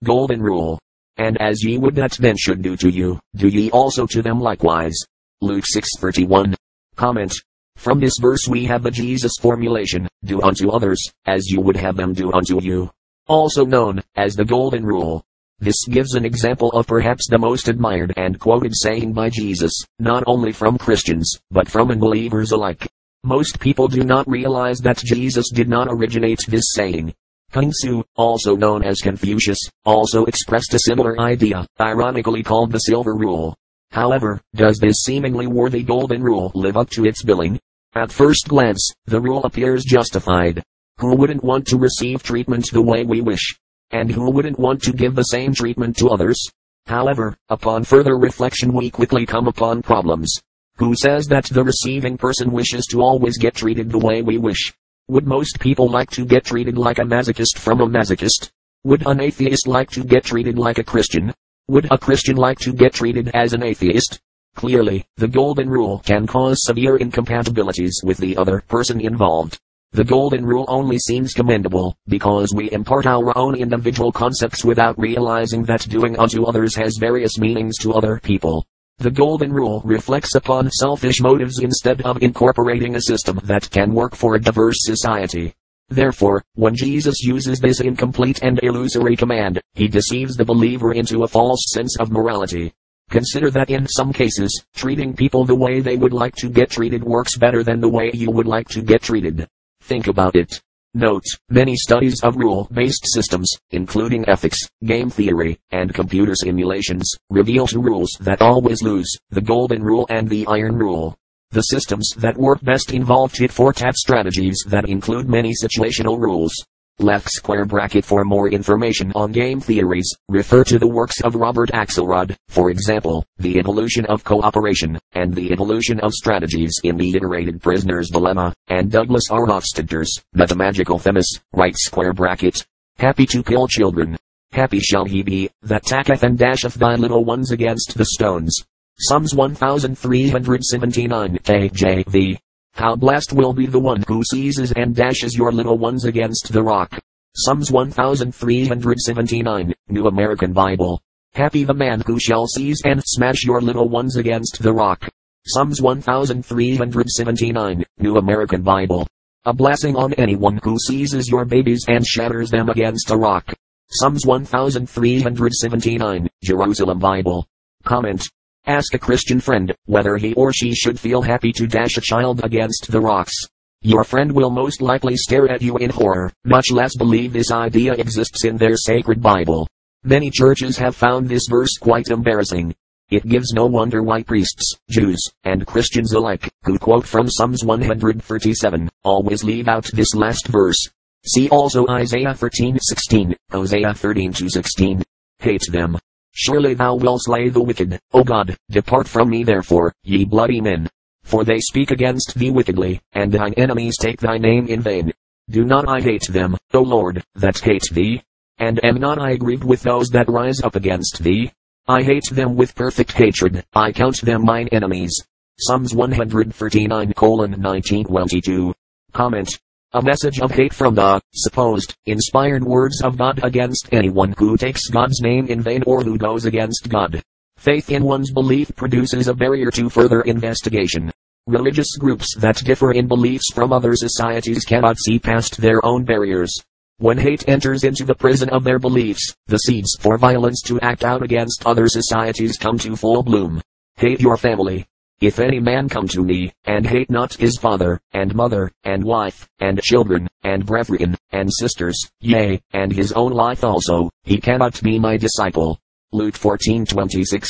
Golden rule. And as ye would that men should do to you, do ye also to them likewise. Luke 6:31. Comment. From this verse we have the Jesus formulation, do unto others, as you would have them do unto you. Also known as the Golden Rule. This gives an example of perhaps the most admired and quoted saying by Jesus, not only from Christians, but from unbelievers alike. Most people do not realize that Jesus did not originate this saying. Kung Tzu, also known as Confucius, also expressed a similar idea, ironically called the Silver Rule. However, does this seemingly worthy Golden Rule live up to its billing? At first glance, the rule appears justified. Who wouldn't want to receive treatment the way we wish? And who wouldn't want to give the same treatment to others? However, upon further reflection we quickly come upon problems. Who says that the receiving person wishes to always get treated the way we wish? Would most people like to get treated like a masochist from a masochist? Would an atheist like to get treated like a Christian? Would a Christian like to get treated as an atheist? Clearly, the Golden Rule can cause severe incompatibilities with the other person involved. The Golden Rule only seems commendable, because we impart our own individual concepts without realizing that doing unto others has various meanings to other people. The Golden Rule reflects upon selfish motives instead of incorporating a system that can work for a diverse society. Therefore, when Jesus uses this incomplete and illusory command, he deceives the believer into a false sense of morality. Consider that in some cases, treating people the way they would like to get treated works better than the way you would like to get treated. Think about it. Note, many studies of rule-based systems, including ethics, game theory, and computer simulations, reveal two rules that always lose, the Golden Rule and the Iron Rule. The systems that work best involve tit-for-tat strategies that include many situational rules. Left square bracket for more information on game theories, refer to the works of Robert Axelrod, for example, The Evolution of Cooperation, and The Evolution of Strategies in the Iterated Prisoner's Dilemma, and Douglas R. Hofstadter's Metamagical Themis, right square bracket. Happy to kill children. Happy shall he be, that taketh and dasheth thy little ones against the stones. Psalms 1379 KJV. How blessed will be the one who seizes and dashes your little ones against the rock. Psalms 1379, New American Bible. Happy the man who shall seize and smash your little ones against the rock. Psalms 1379, New American Bible. A blessing on anyone who seizes your babies and shatters them against a rock. Psalms 1379, Jerusalem Bible. Comment. Ask a Christian friend whether he or she should feel happy to dash a child against the rocks. Your friend will most likely stare at you in horror, much less believe this idea exists in their sacred Bible. Many churches have found this verse quite embarrassing. It gives no wonder why priests, Jews, and Christians alike, who quote from Psalms 137, always leave out this last verse. See also Isaiah 13:16, Hosea 13:16. Hate them. Surely thou wilt slay the wicked, O God, depart from me therefore, ye bloody men. For they speak against thee wickedly, and thine enemies take thy name in vain. Do not I hate them, O Lord, that hate thee? And am not I grieved with those that rise up against thee? I hate them with perfect hatred, I count them mine enemies. Psalms 139:19-22. Comment. A message of hate from the supposed inspired words of God against anyone who takes God's name in vain or who goes against God. Faith in one's belief produces a barrier to further investigation. Religious groups that differ in beliefs from other societies cannot see past their own barriers. When hate enters into the prison of their beliefs, the seeds for violence to act out against other societies come to full bloom. Hate your family. If any man come to me, and hate not his father, and mother, and wife, and children, and brethren, and sisters, yea, and his own life also, he cannot be my disciple. Luke 14:26.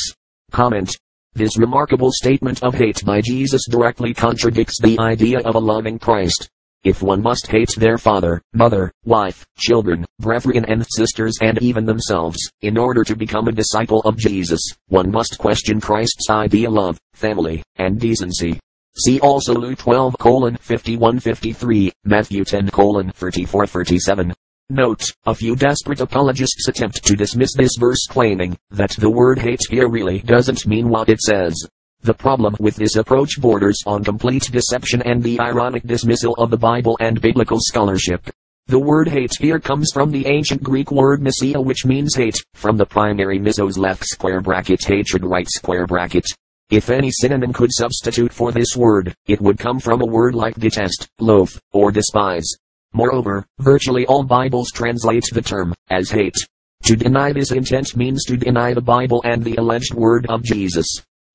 Comment. This remarkable statement of hate by Jesus directly contradicts the idea of a loving Christ. If one must hate their father, mother, wife, children, brethren and sisters and even themselves, in order to become a disciple of Jesus, one must question Christ's ideal of family and decency. See also Luke 12:51-53, Matthew 10:34-37. Note, a few desperate apologists attempt to dismiss this verse claiming that the word hate here really doesn't mean what it says. The problem with this approach borders on complete deception and the ironic dismissal of the Bible and biblical scholarship. The word hate here comes from the ancient Greek word missia, which means hate, from the primary misos left square bracket hatred right square bracket. If any synonym could substitute for this word, it would come from a word like detest, loathe, or despise. Moreover, virtually all Bibles translate the term as hate. To deny this intent means to deny the Bible and the alleged word of Jesus.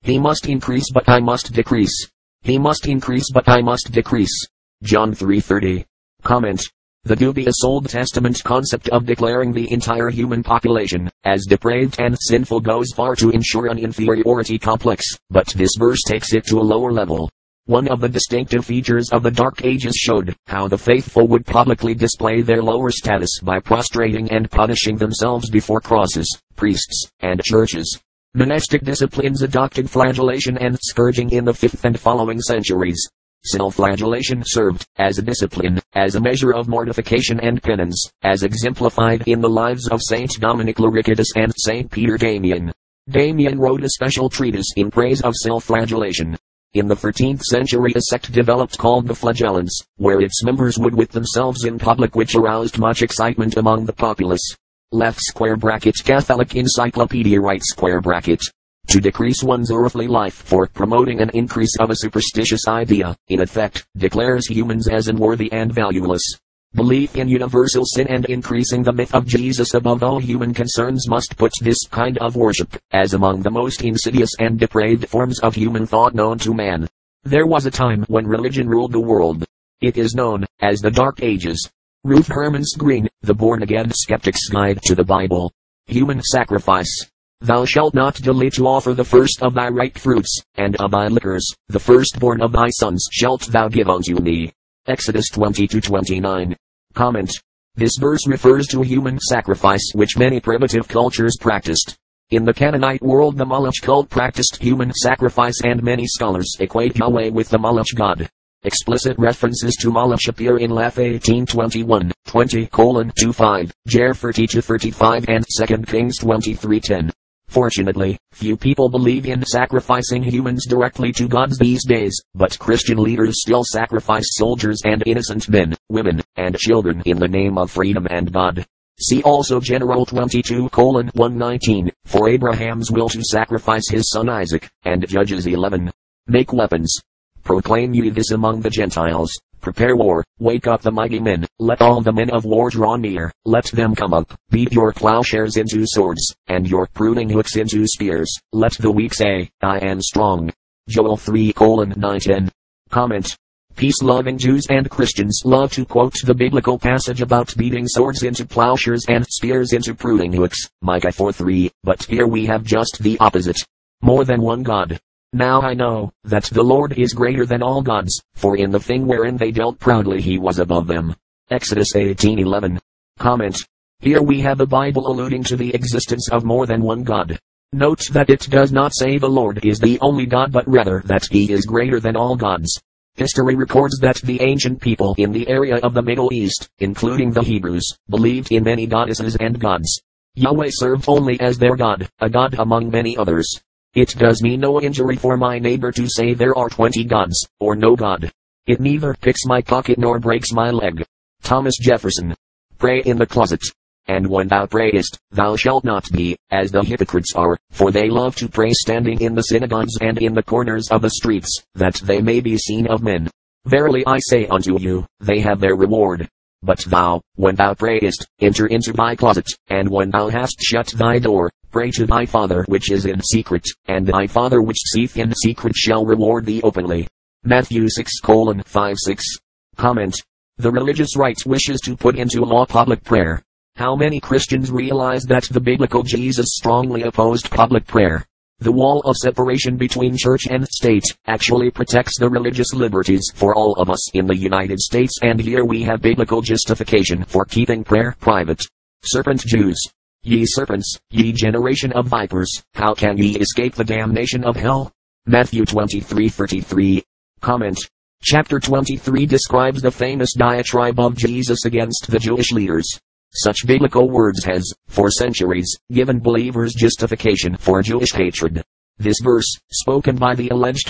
He must increase but I must decrease. He must increase but I must decrease. John 3:30. Comment. The dubious Old Testament concept of declaring the entire human population as depraved and sinful goes far to ensure an inferiority complex, but this verse takes it to a lower level. One of the distinctive features of the Dark Ages showed how the faithful would publicly display their lower status by prostrating and punishing themselves before crosses, priests, and churches. Monastic disciplines adopted flagellation and scourging in the 5th and following centuries. Self-flagellation served as a discipline, as a measure of mortification and penance, as exemplified in the lives of Saint Dominic Loricidus and Saint Peter Damian. Damian wrote a special treatise in praise of self-flagellation. In the 13th century a sect developed called the Flagellants, where its members would whip themselves in public, which aroused much excitement among the populace. Left square bracket Catholic Encyclopedia right square bracket. To decrease one's earthly life for promoting an increase of a superstitious idea, in effect, declares humans as unworthy and valueless. Belief in universal sin and increasing the myth of Jesus above all human concerns must put this kind of worship as among the most insidious and depraved forms of human thought known to man. There was a time when religion ruled the world. It is known as the Dark Ages. Ruth Hermans Green, The Born-Again Skeptic's Guide to the Bible. Human sacrifice. Thou shalt not delay to offer the first of thy ripe fruits, and of thy liquors, the firstborn of thy sons shalt thou give unto me. Exodus 20-29. Comment. This verse refers to human sacrifice which many primitive cultures practiced. In the Canaanite world the Moloch cult practiced human sacrifice, and many scholars equate Yahweh with the Moloch god. Explicit references to Moloch appear in Laph 18:21, 20:25, Jer 30-35 and 2 Kings 23:10. Fortunately, few people believe in sacrificing humans directly to gods these days, but Christian leaders still sacrifice soldiers and innocent men, women, and children in the name of freedom and God. See also General 22:119, for Abraham's will to sacrifice his son Isaac, and Judges 11. Make weapons. Proclaim ye this among the Gentiles. Prepare war, wake up the mighty men, let all the men of war draw near, let them come up, beat your plowshares into swords, and your pruning hooks into spears, let the weak say, I am strong. Joel 3:9-10. Comment. Peace-loving Jews and Christians love to quote the biblical passage about beating swords into plowshares and spears into pruning hooks, Micah 4:3, but here we have just the opposite. More than one God. Now I know that the Lord is greater than all gods, for in the thing wherein they dealt proudly he was above them. Exodus 18:11. Comment. Here we have the Bible alluding to the existence of more than one God. Note that it does not say the Lord is the only God, but rather that he is greater than all gods. History records that the ancient people in the area of the Middle East, including the Hebrews, believed in many goddesses and gods. Yahweh served only as their God, a God among many others. It does me no injury for my neighbor to say there are 20 gods, or no God. It neither picks my pocket nor breaks my leg. Thomas Jefferson. Pray in the closet. And when thou prayest, thou shalt not be, as the hypocrites are, for they love to pray standing in the synagogues and in the corners of the streets, that they may be seen of men. Verily I say unto you, they have their reward. But thou, when thou prayest, enter into thy closet, and when thou hast shut thy door, pray to thy Father which is in secret, and thy Father which seeth in secret shall reward thee openly. Matthew 6:5-6. Comment. The religious right wishes to put into law public prayer. How many Christians realize that the biblical Jesus strongly opposed public prayer? The wall of separation between church and state actually protects the religious liberties for all of us in the United States, and here we have biblical justification for keeping prayer private. Serpent Jews. Ye serpents, ye generation of vipers, how can ye escape the damnation of hell? Matthew 23:33. Comment. Chapter 23 describes the famous diatribe of Jesus against the Jewish leaders. Such biblical words has, for centuries, given believers justification for Jewish hatred. This verse, spoken by the alleged